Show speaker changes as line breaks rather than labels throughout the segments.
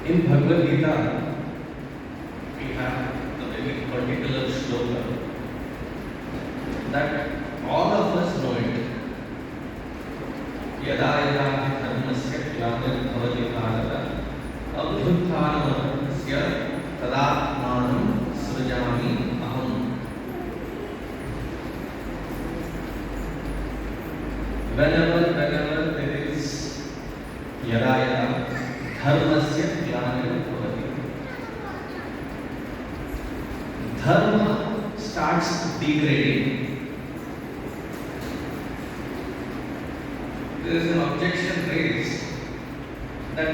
In Bhagavad Gita, we have a very particular shloka that all of us know it. Yada yada hi dharmasya glanirvabhati bharata abhyutthanamahasya tadatmanam srujami aham. Whenever there is yada yada dharmasya glanirvabhati, dharma starts degrading. There is an objection raised that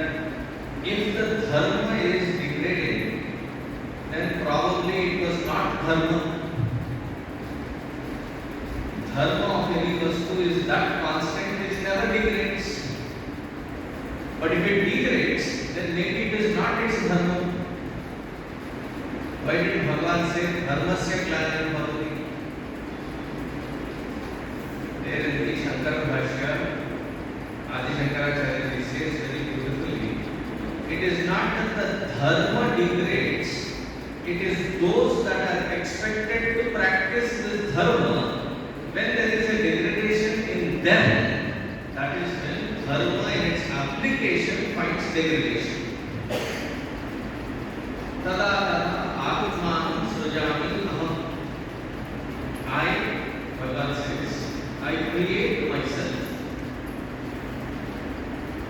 if the dharma is degrading, then probably it was not dharma. Dharma of any vastu is that constant which never degrades. But if it degrades, then maybe it is not its dharma. Why did Bhagavan say dharmasya glanirvabhati? There in the Shankaracharya, Shankaracharya says very beautifully, it is not that the dharma degrades, it is those that are expected to practice this dharma, when there is a degradation in them, that is when dharma in its application finds degradation. Tada atmanam srujami aham. Bhagavan says, I create myself.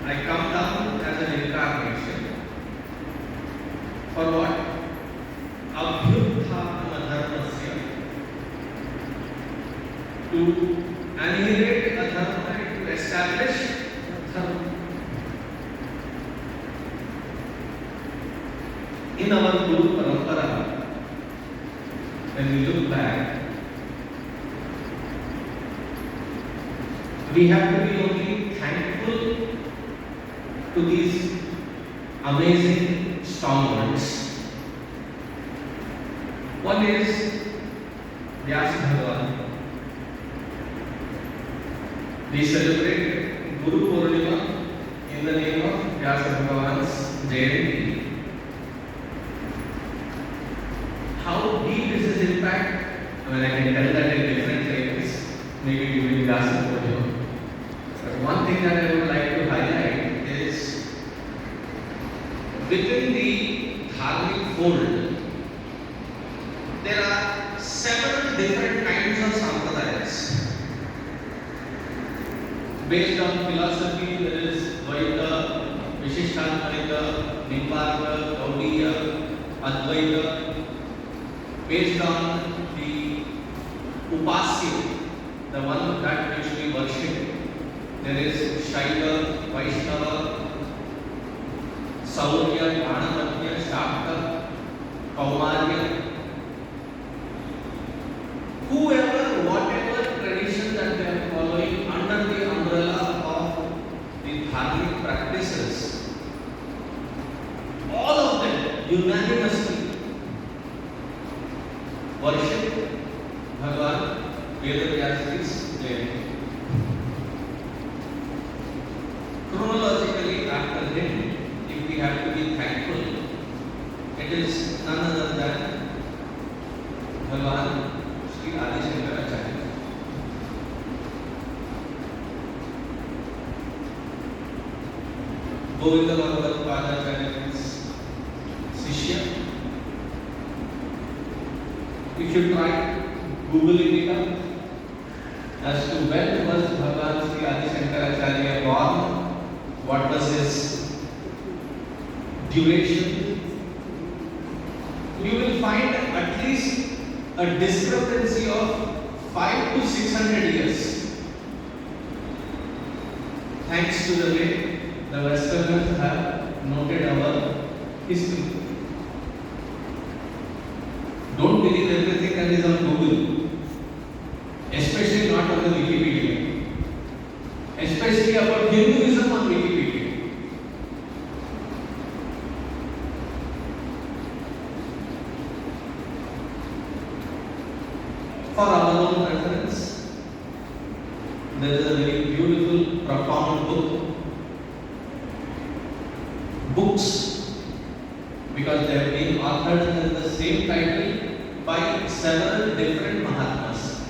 I come down as an incarnation. For what? Abhyutthanam dharmasya. To annihilate a dharma and to establish dharma. In our Guru Parampara, when we look back, we have to be only thankful to these amazing stalwarts. One is Vyasa Bhagavan. We celebrate Guru Purnima in the name of Vyasa Bhagavan's Jayanti. How deep is his impact? I mean, I can tell that in different ways, maybe during Vyasa Purnima. But one thing that I would like to highlight is within the dharmic fold, there are several different kinds of sampradayas. Based on philosophy, there is Dvaita, Vishishthadvaita, Nimbarka, Gaudiya, Advaita. Based on the Upasya, the one that which we worship, there is Shaiva, Vaishnava, Saurya, Ganamatya, Shakta, Kaumarya. Whoever, whatever tradition that they are following under the umbrella of the dharmic practices, all of them unanimously worship Bhagavan Vedavyas's Jayanti. Chronologically after him, if we have to be thankful, it is none other than Bhagavan Sri Adi Shankaracharya. Govinda Bhagavat Padacharya's Sishya. You should try Googling it up as to when was Bhagavan Sri Adi Shankaracharya born, what was his duration. You will find at least a discrepancy of 500 to 600 years. Thanks to the way the Westerners have noted our history. Don't believe everything that is on Google, especially not on the Wikipedia, especially about Hinduism on Wikipedia. For our own reference, there is a very beautiful, profound book, Books same title by several different Mahatmas.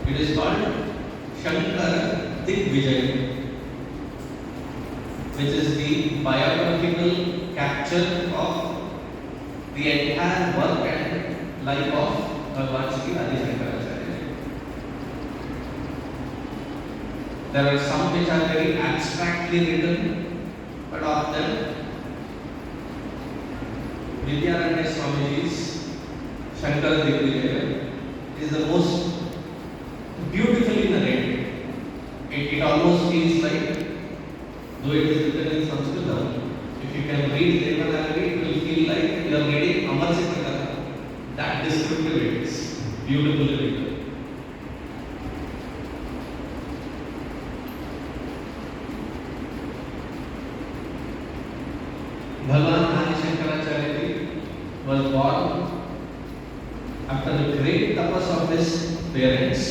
It is called Shankaracharya, which is the biographical capture of the entire work and life of Bhagwan Sri Adi Shankaracharya. There are some which are very abstractly written, but of them, Vidyaranya Swamiji's Shankaracharya is the most beautifully narrated. It almost feels like, though it is written in Sanskrit, if you can read Devanagari, it will feel like you are reading Amar Sita. That descriptive it is, beautifully written. Bhagwan Adi Shankaracharya was born after the great tapas of his parents,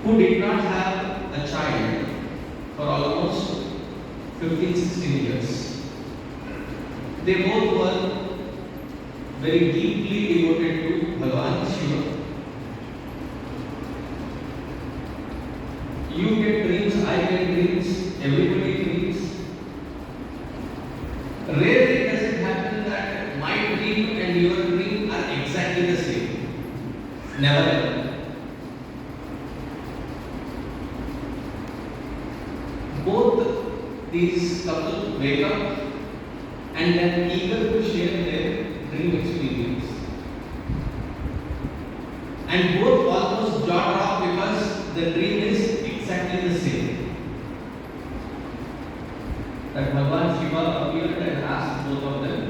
who did not have a child for almost 15-16 years. They both were very deeply devoted to Bhagwan Shiva. You get dreams, I get dreams, everybody dreams. Rarely does it happen that my dream and your dream are exactly the same. Never ever. Both these couple wake up and then eager to share their dream experience. And both almost jot off because the dream is exactly the same. That Bhagwan Shiva appeared and asked both of them,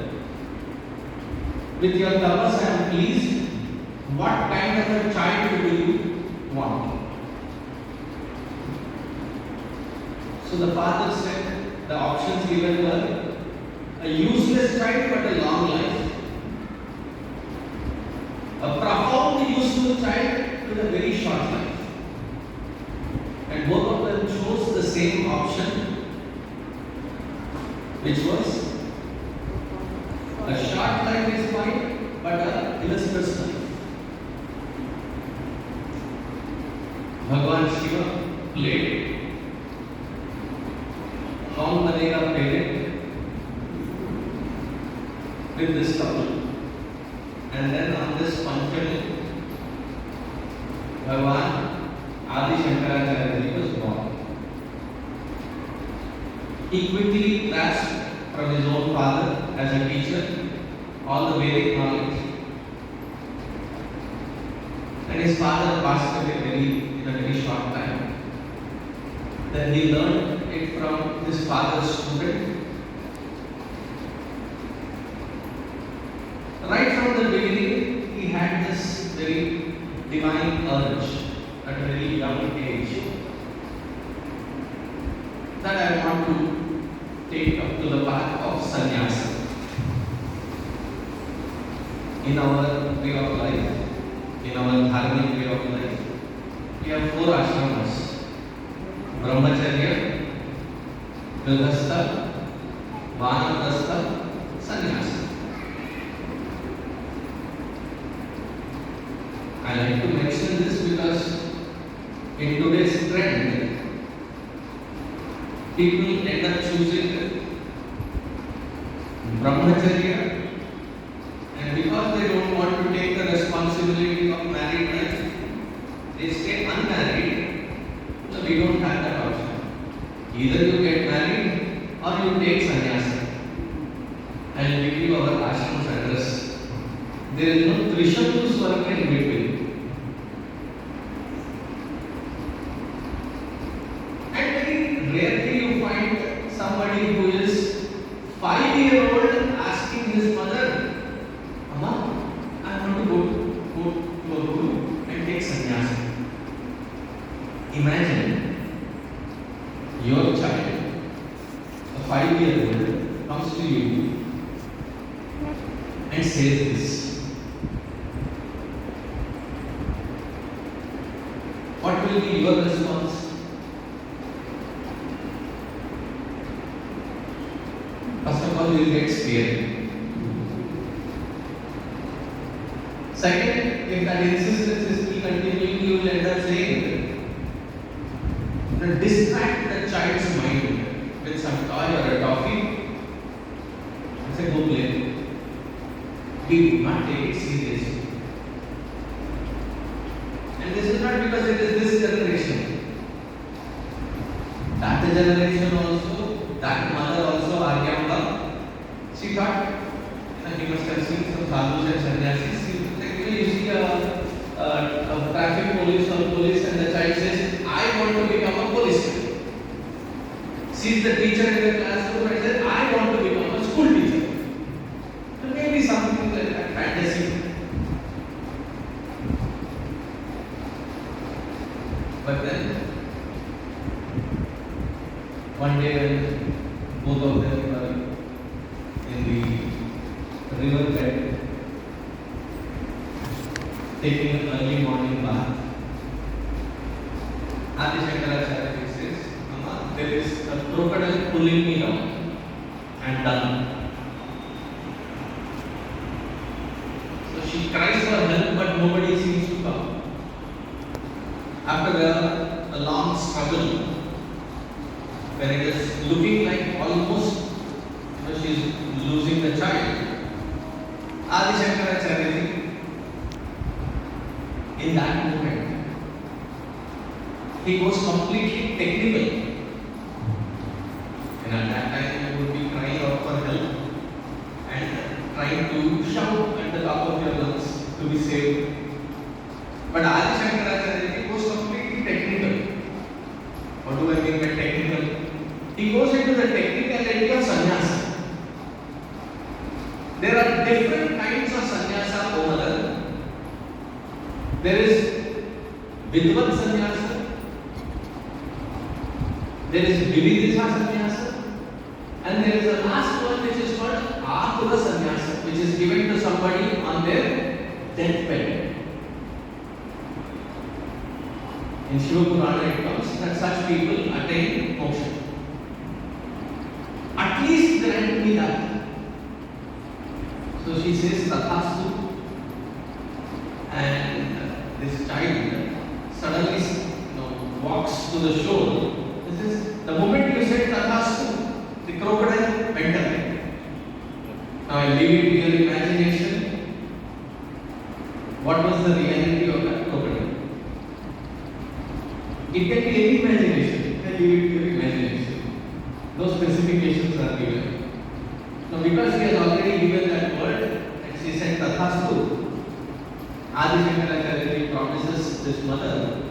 with your tapas I am pleased, what kind of a child do you want? So the father said the options given were a useless child but a long life, a profound useful child with a very short life. And both of them chose the same option, which was a short life is fine but a illustrious life. Bhagwan Shiva played कौन बनेगा parent with this couple, and then on this function Bhagwan Adi Shankaracharya was born. He quickly grasped from his own father as a teacher all the Vedic knowledge, and his father passed away in a very short time. Then he learned it from his father's student. Right from the beginning, he had this very divine urge at a very young age that I want to take up to the path of sannyasa. In our way of life, in our dharmic way of life, we have 4 ashramas: Brahmacharya, Grihastha, Vanaprastha, Sannyasa. I like to mention this because in today's trend, people end up choosing Brahmacharya, and because they don't want to take the responsibility of married life, they stay unmarried, so we don't have that option. Either you get married or you take sannyasa. I will give you our ashram's address. There is no Trishamtu Swarga in between. And very rarely you find somebody who is 5-year-old asking his mother, Amma, I want to go to a guru and take sannyasa. Imagine your child, a 5-year-old, comes to you and says this. What will be your response? First of all, also he will get speared. Second, if that insistence is still continuing, you will end up saying, distract the child's mind with some toy or a toffee. I say, go play. We do not take it seriously. And this is not because it is this generation. That generation also, that mother also, Aryamba, she thought, he must have seen some sadhus and sannyasis. You see a traffic police or police and the child says, I want to become a policeman. Sees the teacher in the classroom and says, I want to become a school teacher. So maybe something like that, fantasy. But then, one day when both of them were in the riverbed, taking an early morning bath, Adi Shankaracharya says, Mama, there is a crocodile pulling me down and done. So she cries for help, but nobody seems to come. After a long struggle, when it is looking like almost she is losing the child, Adi Shankaracharya, in that moment, he was completely technical. And at that time, you would be crying out for help and trying to shout at the top of your lungs to be saved. But Adi Shankaracharya was completely technical. What do I mean by technical? He goes into the technicality of sannyasa. There are different kinds of sannyasa, O mother. There is Vidvat sannyasa, there is Vividha sannyasa, and there is a last one which is called Atura sannyasa, which is given to somebody on their deathbed. In Shiva Purana it comes that such people attain moksha. At least grant me that. So she says, Tathastu, and this child suddenly walks to the shore. This is the moment you said Tathastu, the crocodile went away. Now I leave it to your imagination. What was the reality of that crocodile? It can be any imagination. I leave it to your imagination. No specifications are given. Now because he has already given that word and she said Tathastu, Adi Shankaracharya promises this mother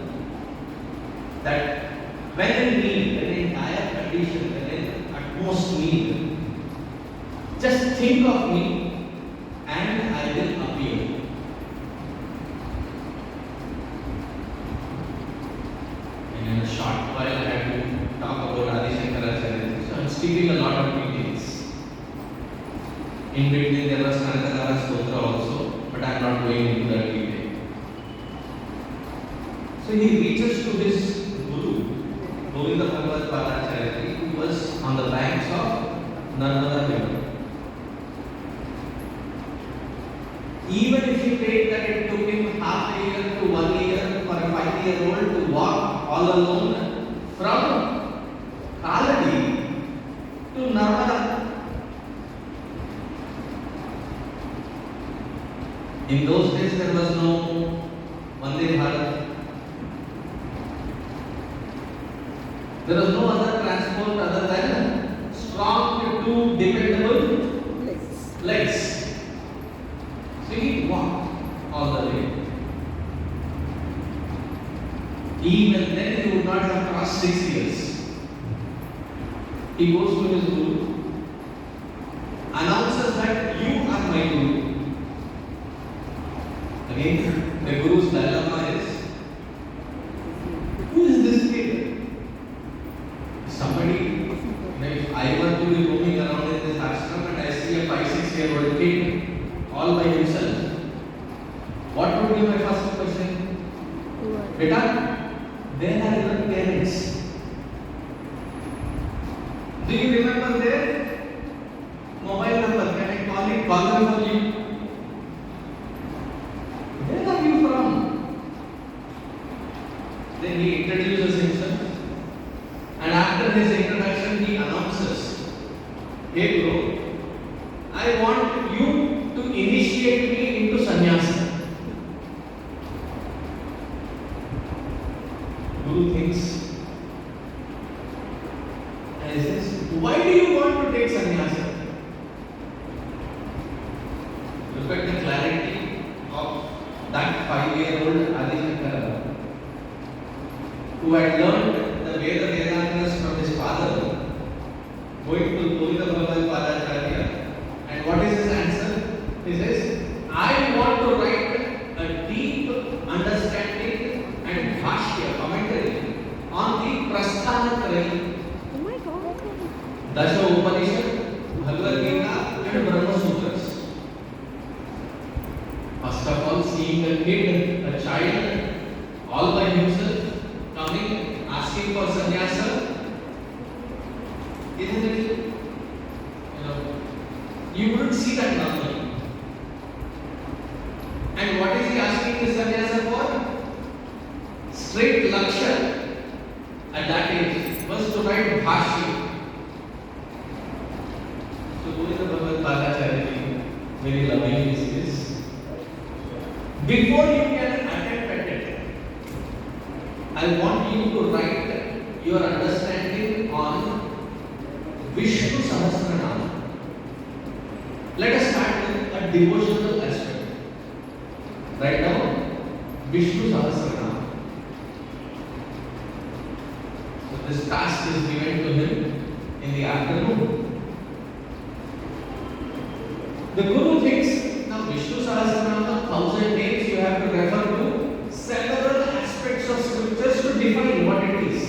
that when in need, when in dire condition, when in utmost need, just think of me and I will appear. And in a short while I have to talk about Adi Shankaracharya. So I am skipping a lot of details. In between there was Shankaracharya Stotra also, but I am not going into that detail. So he reaches to his Guru, Govinda Bhagavad Padacharya, who was on the banks of Narmada River. Even if you take that it took him half a year to 1 year for a 5-year-old to walk all alone from Kaladi to Narmada. In those days there was no Vande Bharat. There was no other transport other than strong two dependable legs. So he walked all the way. Even then he would not have crossed 6 years. He goes to his Guru, announces that you are my Guru. Again, the Guru's dilemma is, who is this kid? Somebody, if I were to be roaming around in this ashram and I see a 5-6-year-old kid all by himself, what would be my first question? Beta, where are your parents? Do you remember there? No, call them for leave. Where are you from? Then he introduces himself, and after his introduction he announces, "Hey bro, I want you to initiate me into sannyasa." Guru thinks, and he says, "Why do you want to take sannyasa?" Look at the clarity of that 5-year-old Adi Shankara, who had learned the Veda Vedantas from his father, going to Govinda Bhagavad Padacharya. And what is his answer? He says, "I want to write a deep understanding and bhashya commentary on the Prasthanatrayi, Dasha Upanishad, Bhagavad Gita, and Brahma Sutras." First of all, seeing a kid, a child, all by himself, coming, asking for sannyasa, isn't it? You wouldn't see that normally. And what is he asking the sannyasa for? Straight lakshya at that age was to write bhashya. So Govinda Bhagavad Padacharya, very loving is this. Before you can attempt at it, I want you to write your understanding on Vishnu Sahasranama. Let us start with a devotional aspect. Right now, Vishnu Sahasranama. So this task is given to him in the afternoon. The Guru thinks, now Vishnu Sahasranama, 1,000 names, you have to refer to several aspects of scriptures to define what it is.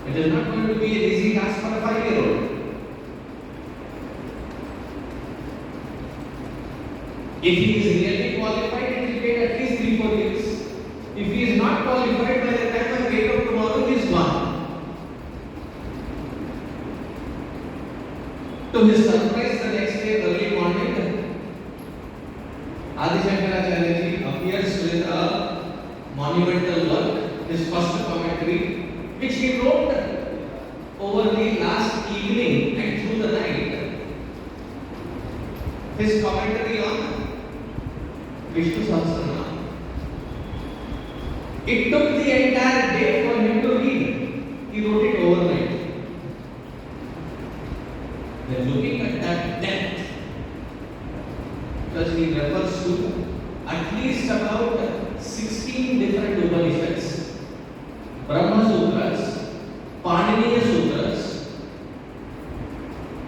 It is not going to be an easy task for a 5-year-old. If he is really qualified, it will take at least 3-4 years. If he is not qualified, by the time I wake up tomorrow, he is gone. To his surprise, the next day, early morning, Adi Shankaracharya appears with a monumental work, his first commentary, which he wrote over the last evening and through the night. His commentary on Vishnu Sahasranama. It took the entire day for him to read. He wrote it overnight. Then looking at that depth, because he refers to at least about 16 different Upanishads, Brahma Sutras, Paniniya Sutras,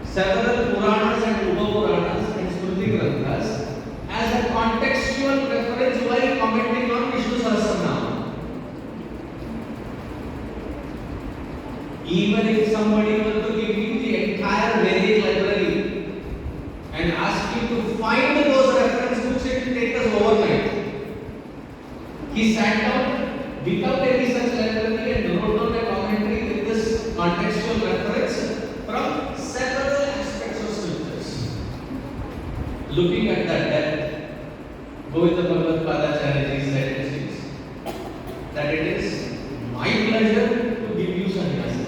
several Puranas and Upa-Puranas and Smriti Granthas, as a contextual reference while commenting on Vishnu Sahasranama. Even if somebody were to give you the entire Vedic library and ask you to find those reference books, it will take us overnight. He sat down without any such library and wrote down a commentary with this contextual reference from several aspects of scriptures. Looking at that depth, Govinda Bhagavad Padacharya said that it is my pleasure to give you sannyasa.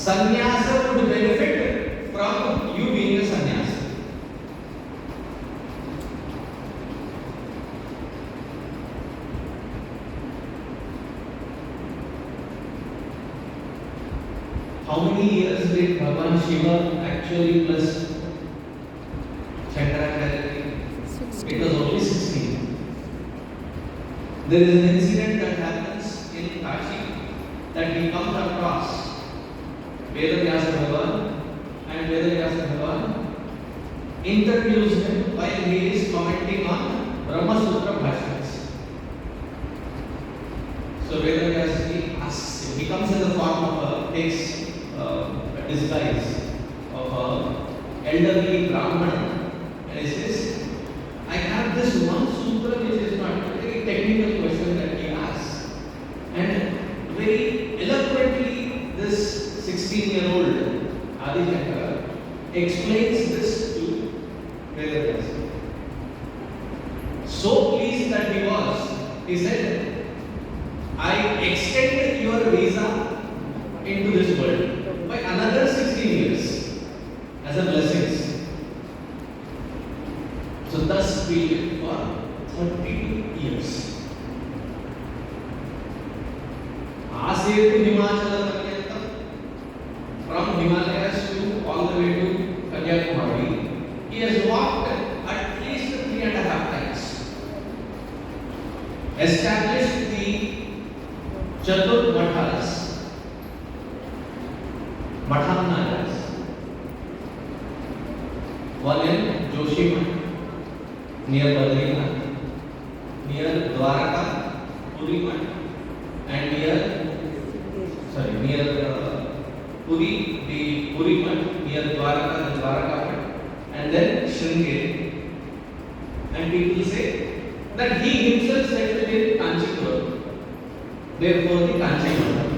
Sannyasa would benefit from you being a sannyasa. How many years did Bhagavan Shiva actually bless Shankaracharya? It was only 16. There is an incident that happens in Kashi that he comes across Vedavyasa Bhagavan, and Vedavyasa Bhagavan interviews him while he is commenting on Brahma Sutra Bhashyas. So Vedavyasa asks him, he comes in the form of takes a disguise of a elderly Brahman, and he says, I have this one sutra which is not a very technical question that he asks, and very eloquently this 16-year-old Adi Shankara explains this to Vedas. So pleased that he was, he said, I extended your visa into this world by another 16 years as a blessing. So thus we lived for 32 years. Asir to Himachala Paryantam, from Himalayas to all the way to Kanyakumari, he has walked at least 3.5 times. Established the Chatur Mathas, Mathanayas, one in Joshimath, near Badrinath, near Dwarka, Purimath, and near Puri, the Purimath, near Dwarka, the Dwarka, and then Sringeri. And people say that he himself settled in Kanchipuram, therefore the Kanchi Math.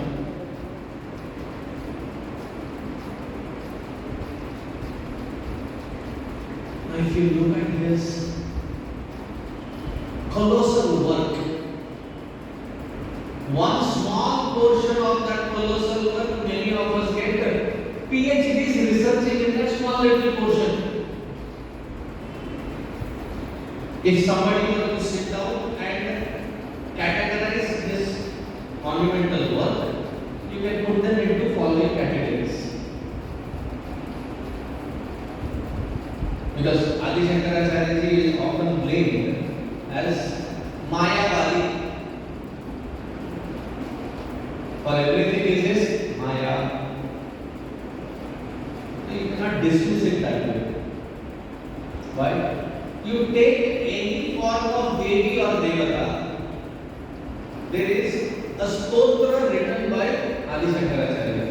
Now, if you look at his colossal work, one small portion of that colossal work, many of us get PhDs researching in that small little portion. If somebody were to sit down and categorize this monumental work, you can put them into following categories. Because Adi Shankaracharya is often blamed as Mayavadi. For everything he says Maya. You cannot dismiss it that way. Why? You take any form of Devi or Devata, there is a stotra written by Adi Shankaracharya.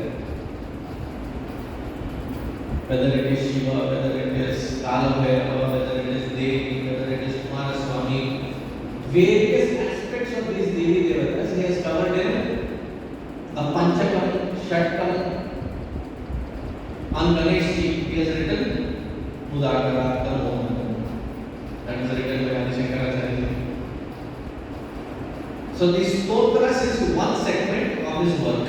Whether it is Shiva, whether it is Kalabhairava, whether it is Devi, whether it is Swami, various aspects of these Devi Devatas he has covered in a Panchakam, Shatkam. On Ganesh ji, he has written Mudakara, Karmona. That is written by Adi Shankaracharya. So the Stotras is one segment of his work.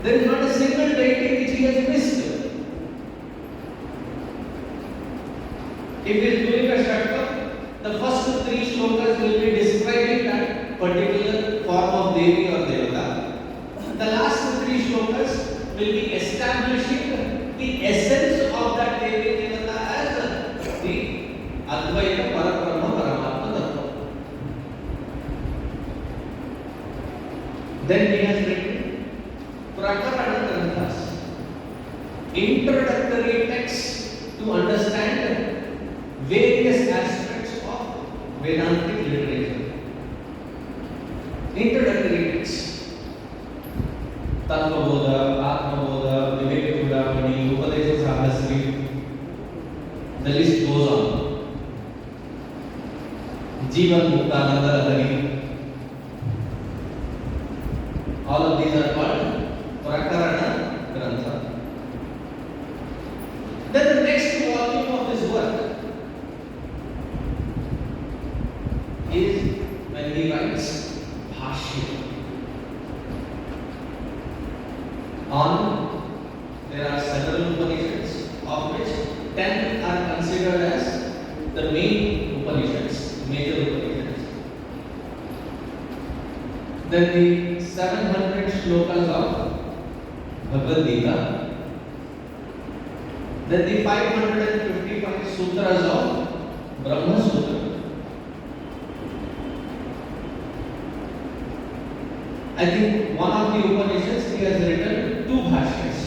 There is not a single deity which he has missed. If he is doing a Shatkam, the first 3 shlokas will be describing that particular form of Devi or Devata. The last 3 shlokas will be establishing the essence of that Devi Devata as the Advaita Parabrahma Paramatma Tattva. Then he has written Prakarana Granthas, introductory texts to understand various aspects of Vedantic literature. Introductory texts, Tattva Bodha, Atma Bodha, Vivek Chudamani, Upadesha Sahasri, the list goes on. Jivan Muktananda Radhani. All of these are called Prakarana Grantha. Then the next volume of his work is when he writes Bhashya. There are several Upanishads, of which 10 are considered as the main Upanishads, major Upanishads. Then the 700 shlokas of Bhagavad Gita. Then the 555 sutras of Brahma Sutra. I think one of the Upanishads he has written 2 bhashyas,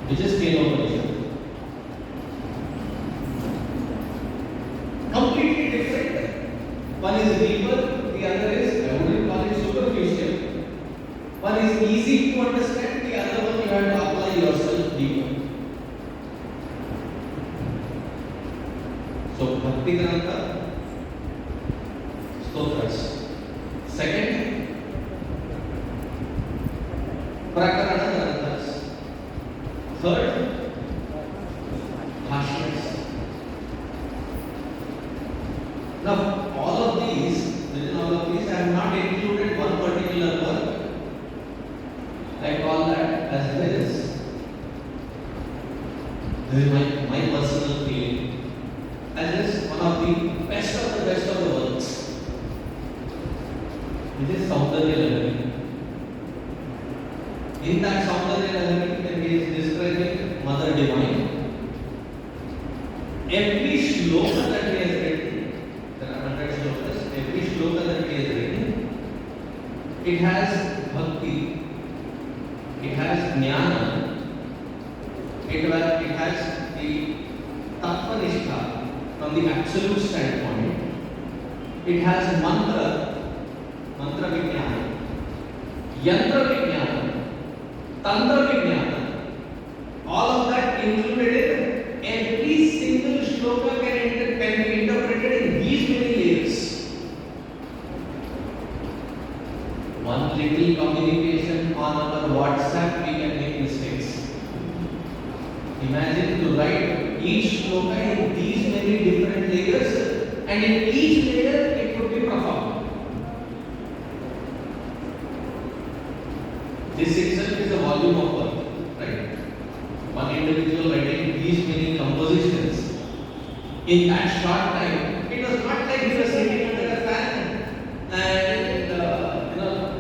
which is Kena Upanishad. Completely different. One is deeper, the other is, I wouldn't call it superficial. One is easy to understand, the other one you have to apply yourself deeper. So, Bhakti Grantha, Stotras. Second, Prakarana Granthas. Third, harshness. Now, within all of these, I have not included one particular work. I call that as this. This is my personal feeling. As this one of the best of the works. It is Saundarya Lahari. In that Saundarya Lahari, he is describing Mother Divine. Every shloka that he has written, there are 100 shlokas, every shloka that he has written, it has bhakti, it has jnana, it has the tattva-nishtha from the absolute standpoint, it has mantra vijnana, yantra vijnana, tantra vijnana, all of that included in every single shloka can be interpreted in these many layers. One little communication on our WhatsApp, we can make mistakes. Imagine to write each shloka in these many different layers, and in each layer it could be profound. This itself is a volume of work, right? One individual writing these many compositions in that short time. It was not like he was sitting under a fan and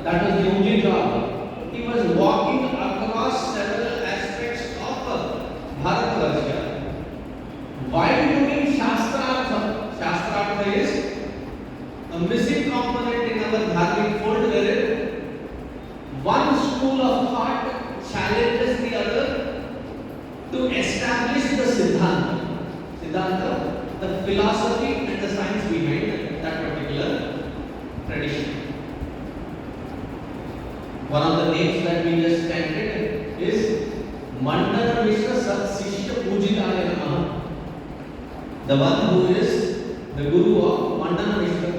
that was the only job. He was walking across several aspects of Bharatvarshya while doing Shastrartha. Shastrartha is a missing component in our Dharmic fold, wherein one school of thought challenges the other to establish the Siddhanta, the philosophy and the science behind that particular tradition. One of the names that we just chanted is Mandana Mishra Sat Sishya Pujitaya Namaha, the one who is the Guru of Mandana Mishra.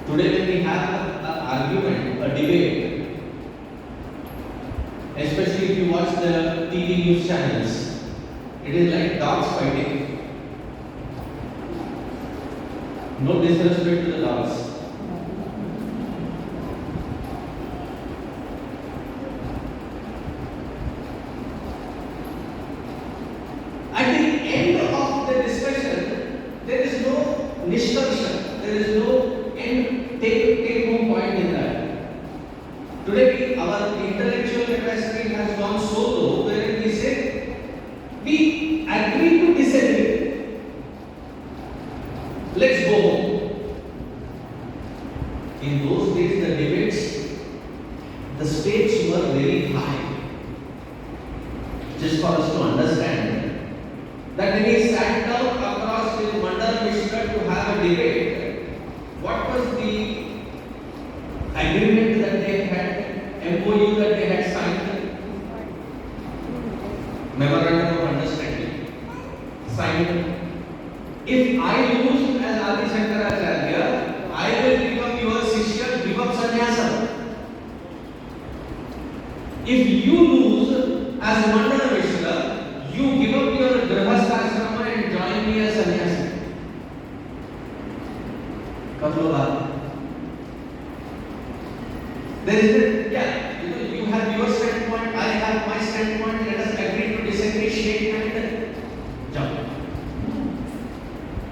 Today when we have an argument, a debate, especially if you watch the TV news channels, it is like dogs fighting. No disrespect to the dogs. At the end of the discussion, there is no nishkarsha, there is no end take-home point in that. Today, our intellectual capacity has gone so low where we say, we agree to disagree. Let's go home. In those days, the debates, the stakes were very high. Just for us to understand that when he sat down across with Mandana Mishra to have a debate, what was the agreement that they had, MOU that they had signed? Memorandum of Understanding. Signed. If I lose as Adi Shankaracharya, I will become your Shishya, give up sannyasa. If you lose as Mandana Mishra, you give up your grahastha and join me as sannyasi. There is you have your standpoint, I have my standpoint, let us agree to disagree, shake hand, jump.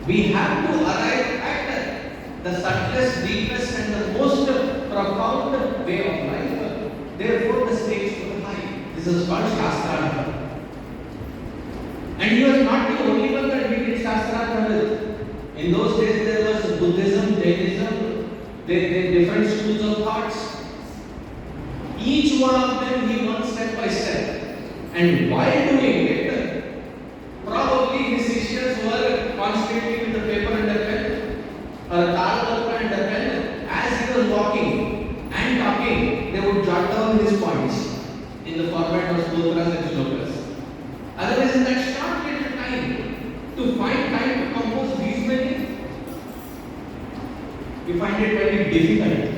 We have to arrive at the subtlest, deepest and the most profound way of life. Therefore the stakes were high. This is called Shastrartha. And he was not the only one that we did Shastrartha with. In those days there was Buddhism, Jainism, different schools of thoughts. Each one of them he went step by step. And while doing it, probably his sishyas were constantly with the paper and a pen, or a talpa and a pen. As he was walking and talking, they would jot down his points in the format of stotras and shlokas. Otherwise, in that short little time, to find time to compose these many, we find it very difficult.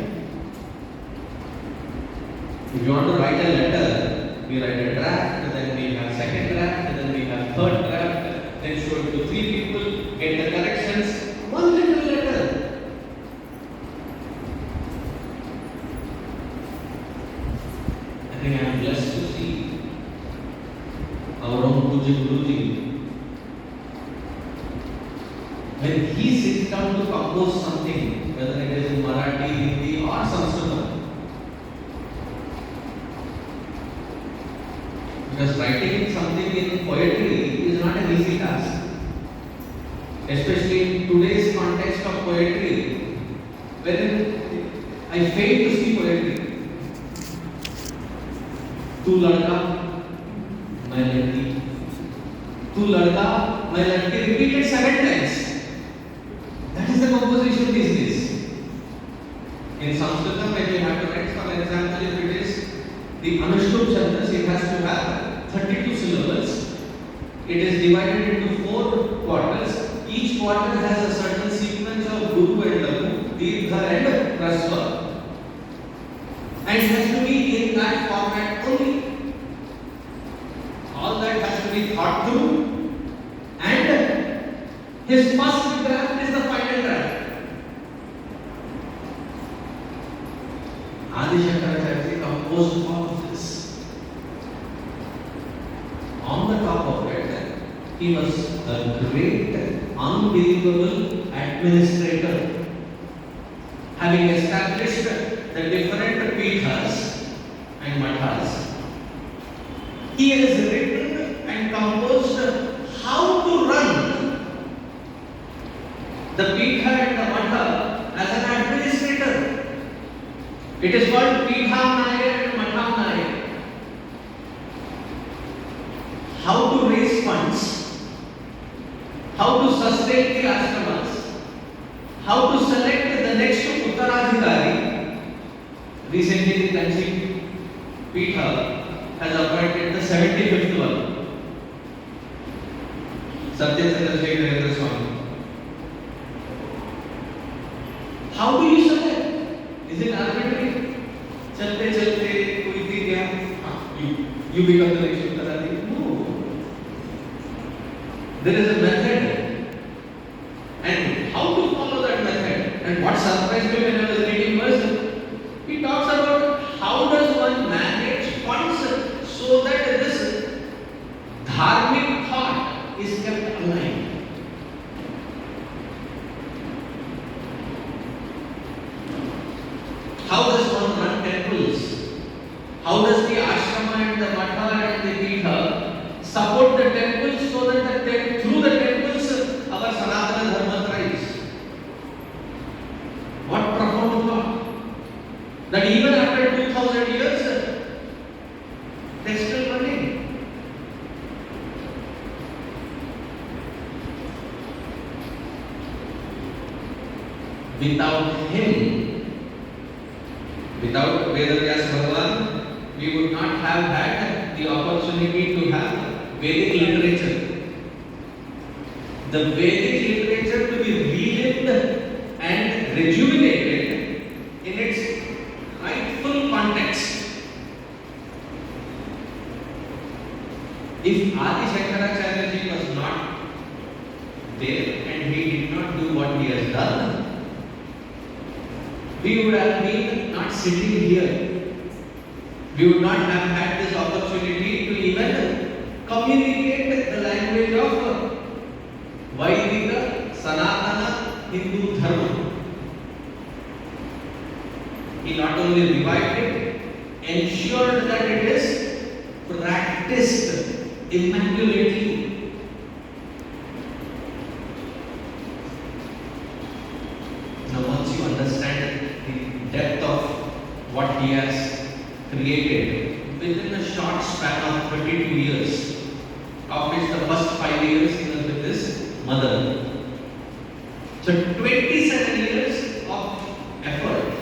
If you want to write a letter, We write a draft, then we have second draft, then we have third draft, then show it to 3 people, get the corrections, one little letter. I think I am blessed to see our own Puja Guruji. When he sits down to compose something, whether it is in Marathi, Hindi or Sanskrit, because writing something in poetry is not an easy task, especially in today's context of poetry, wherein I fail to see poetry. तू लड़का मैं लड़की, तू लड़का मैं लड़की, repeated 7 times. That is the composition these days. In Sanskrit, when you have to write, for example, if it is the Anushtup Chandas, it has to have 32 syllables. It is divided into 4 quarters. Each quarter has a certain sequence of Guru and Lagu, Dirgha and Rasva. And it has to be in that format only. All that has to be thought through. And his first draft is the final draft. Adi Shankaracharya composed all of this. On the top of it, he was a great, unbelievable administrator, having established the different pithas and mathas. He has written and composed how to run the pitha and the matha as an administrator. It is called Pithamnaya and Mathamnaya. How to raise funds, how to sustain the ashramas, how to select the next Uttaradhikari. Recently, the Kanchi Pitha has appointed the 75th one, Sarveshanandaji Swami. How do you select? Is it arbitrary? Chalte chalte koi thi gaya, you become the next Uttaradhikari? No. There is a method, and how to follow that method. And what surprised me when I was reading verse, he talks about how does one manage funds so that this dharmic thought is kept alive. How does one run temples? How does the ashrama and the matha and the pitha support the temples so that through the temples our Sanatana Dharma thrives? What profound thought! That even after 2000 years, they are still running. Without him, without Vedavyas Bhagavan, we would not have had the opportunity to have Vedic literature. The Vedic literature to be relived and rejuvenated in its rightful context. If Adi Shankaracharya ji was not there and he did not do what he has done, we would have been not sitting here. We would not have had this opportunity to even communicate the language of Vaidika, Sanatana, Hindu Dharma. He not only revived it, ensured that it is practiced immaculately. Now once you understand the depth of what he has created within a short span of 22 years, of which the first 5 years he was with his mother. So 27 years of effort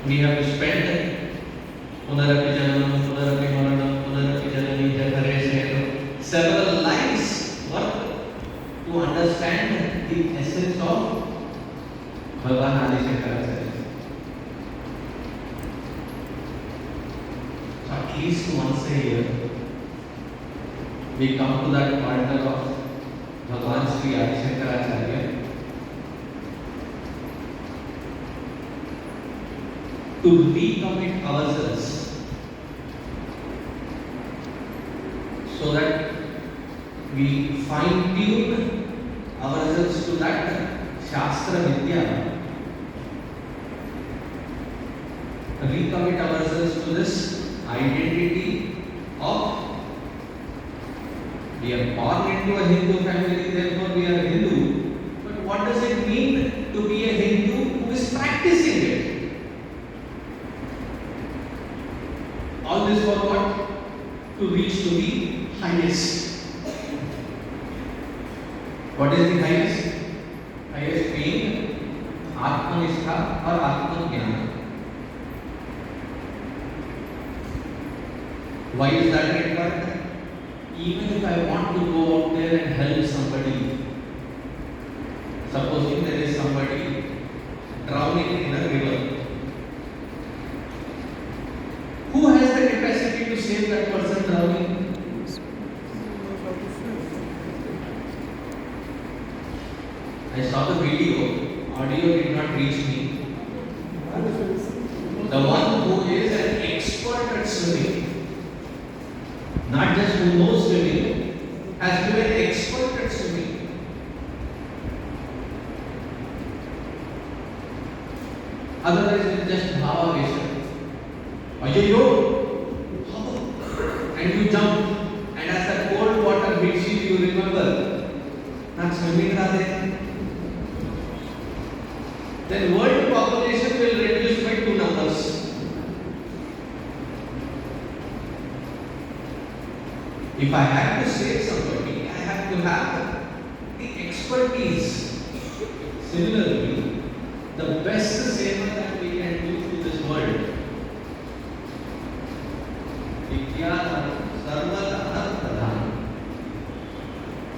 we have to spend. Punarapi Janam, Punarapi Maranam, Punarapi Janani, Jathare Seto, several lives worth to understand the essence of Bhagavan Adi Shankaracharya. at least once a year, we come to that altar of Bhagavan Sri Shankaracharya to recommit ourselves so that we fine-tune ourselves to that Shastra Vidya, recommit ourselves to this identity of we are born into a Hindu family, therefore we are Hindu. But what does it mean to be a Hindu who is practicing it? All this for what? To reach to the highest. What is the highest? Highest being Atmanistha or Atmajnana. Why is that required? Even if I want to go out there and help somebody, supposing there is somebody drowning in a river, who has the capacity to save that person drowning? I saw the video, audio did not reach me. The one who is an expert at swimming, not just who knows swimming, has been an expert at swimming. Otherwise, it's just bhava vesa. Ayyo, and you jump, and as the cold water hits you, you remember, not swimming radhe. Then world population will reduce by 2 numbers. If I have to save somebody, I have to have the expertise. Similarly, the best seva that we can do to this world, Vidya Sarvada Pradhan.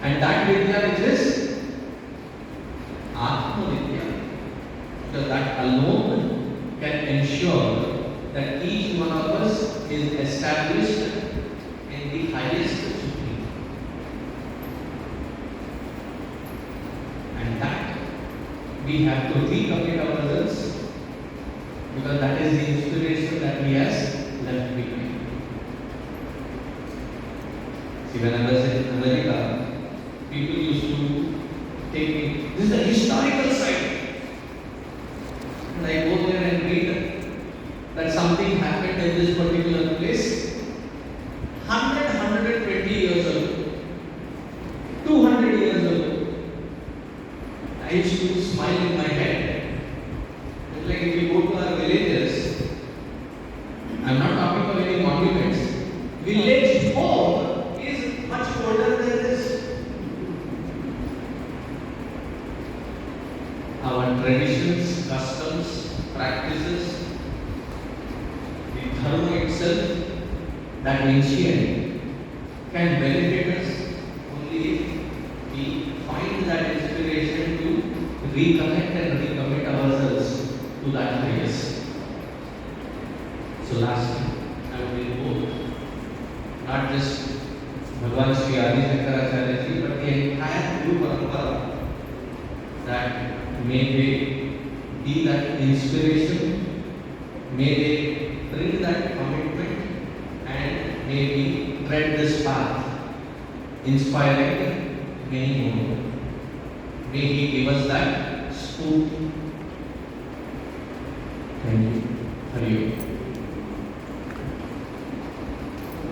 And that Vidya which is Atma Vidya, because that alone can ensure that each one of us is established in the highest supreme. And that we have to recommit ourselves, because that is the inspiration that he has left behind. See, when I was in America, people used to take me, this is a historical site. And I go there and read that something happened in this particular place 120 years ago, 200 years ago. I used to smile in my head. It's like if you go to our villages, I'm not talking of any monuments, village home is much older than this. Our traditions, customs, practices, the dharma itself, that ancient, can benefit us only if we find that inspiration to reconnect and recommit ourselves to that highest. So lastly, I will quote not just Bhagavan Sri Shankaracharya ji, but the entire Guru Parampara, that may they be that inspiration, may they bring that commitment, and may we tread this path, inspiring many more. May He give us that scoop. Thank you. Hari Om.